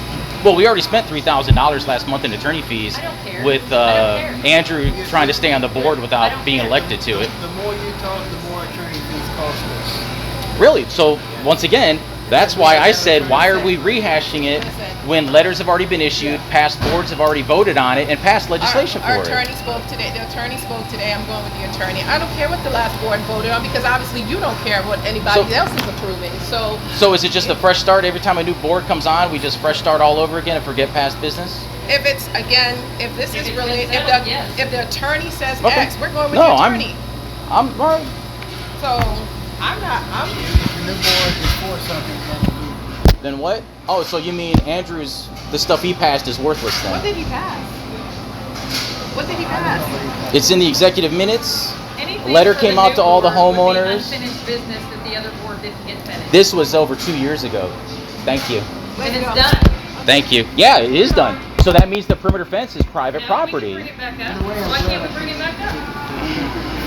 Well, we already spent $3,000 last month in attorney fees I don't care. with I don't care. Andrew trying to stay on the board I without don't being care. elected to it. The more you talk, the more attorney fees cost us. Really? So once again, that's why I said, why are we rehashing it when letters have already been issued, past boards have already voted on it, and passed legislation Our for attorney it? spoke today. The attorney spoke today. I'm going with the attorney. I don't care what the last board voted on because obviously you don't care what anybody So- else is approving. So So is it just a fresh start every time a new board comes on? We just fresh start all over again and forget past business? if it's again, if this If is it's really, been if settled, the yes. if the attorney says Okay. X, we're going with No, the I'm- attorney. I'm all right. So I'm not. I'm. The new board is for something that we Then what? Oh, so you mean Andrew's, the stuff he passed is worthless What then? did he pass? What did he pass? It's in the executive minutes. Anything Letter for came the out new to all the board would be homeowners. Unfinished business that the other board didn't get finished. This was over 2 years ago. Thank you. And it's go. done. Thank you. Yeah, it is done. So that means the perimeter fence is private Now we can property. bring it back up. Why can't we bring it back up?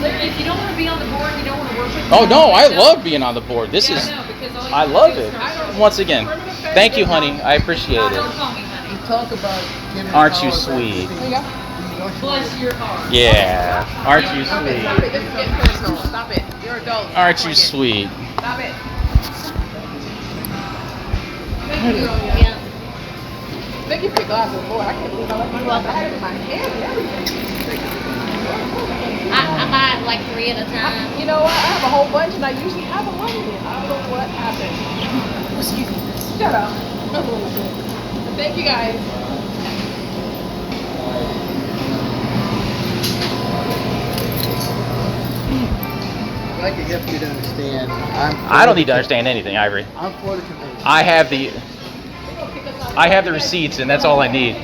Literally, if you don't want to be on the board, you don't want to work with. Oh no, I don't. love being on the board. This Yeah, is, I know, because all you I do love is it. start- Once again, thank you, honey. I appreciate No, it. don't call me honey. talk about giving Aren't you power back to sweet? people. There you go. Don't you Bless your heart. Yeah, aren't you Stop it. sweet? Stop it. This is getting personal. Stop it. You're adults. Aren't Stop you it. sweet? Stop it. Thank you. Yeah. Thank you for your glasses, boy. I can't believe I left my glasses. I had it in my hand and everything. I buy like 3 at a time. You know what? I have a whole bunch and I usually have a lot of it. I don't know what happened. Excuse me. Shut up. Thank you guys. I'd like to help you to understand. I don't need to understand anything, Ivory. I'm for the convention. I have the receipts, and that's all I need.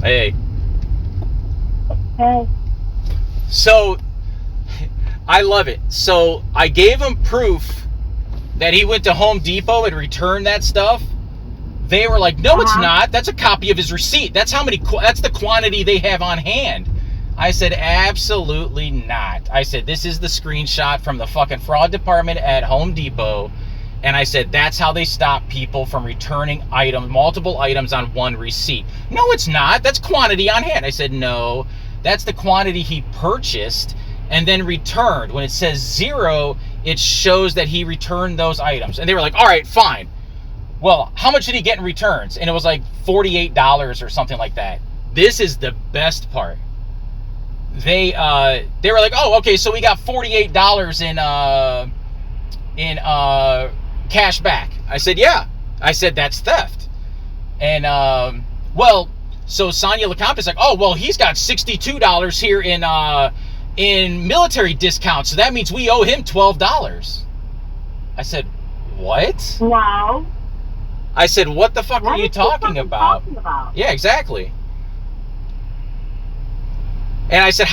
Hey. Hey. So, I love it. So, I gave him proof that he went to Home Depot and returned that stuff. They were like, no, it's not. That's a copy of his receipt. That's that's the quantity they have on hand. I said, absolutely not. I said, this is the screenshot from the fucking fraud department at Home Depot. And I said, that's how they stop people from returning multiple items on one receipt. No, it's not. That's quantity on hand. I said, no, that's the quantity he purchased and then returned. When it says 0, it shows that he returned those items. And they were like, all right, fine. Well, how much did he get in returns? And it was like $48 or something like that. This is the best part. They were like, oh, okay, so we got $48 in cash back. I said, yeah. I said, that's theft. And well, so Sonia LeCompte is like, oh, well, he's got $62 here in military discount, so that means we owe him $12. I said, what? Wow. I said, what the fuck are you talking about? Yeah, exactly. And I said,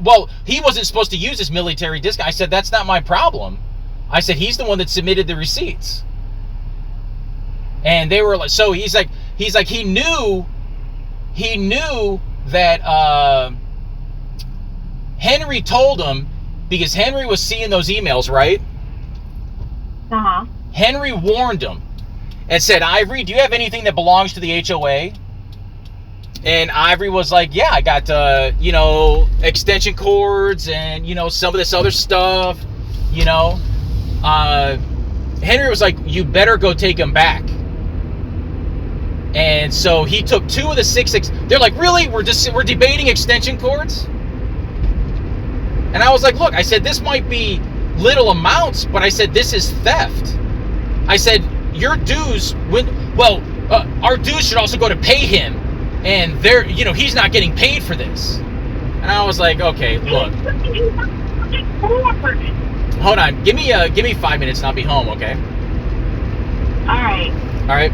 well, he wasn't supposed to use this military discount. I said, that's not my problem. I said, he's the one that submitted the receipts. And they were like, so he's like, he knew that Henry told him, because Henry was seeing those emails, right? Uh-huh. Henry warned him and said, Ivory, do you have anything that belongs to the HOA? And Ivory was like, yeah, I got, extension cords and, some of this other stuff, Henry was like, you better go take them back. And so he took 2 of the 6. They're like, really? We're debating extension cords? And I was like, look, I said, this might be little amounts, but I said, this is theft. I said, your dues, our dues should also go to pay him. And he's not getting paid for this. And I was like, okay, look. Hold on. Give me 5 minutes and I'll be home, okay? All right. All right.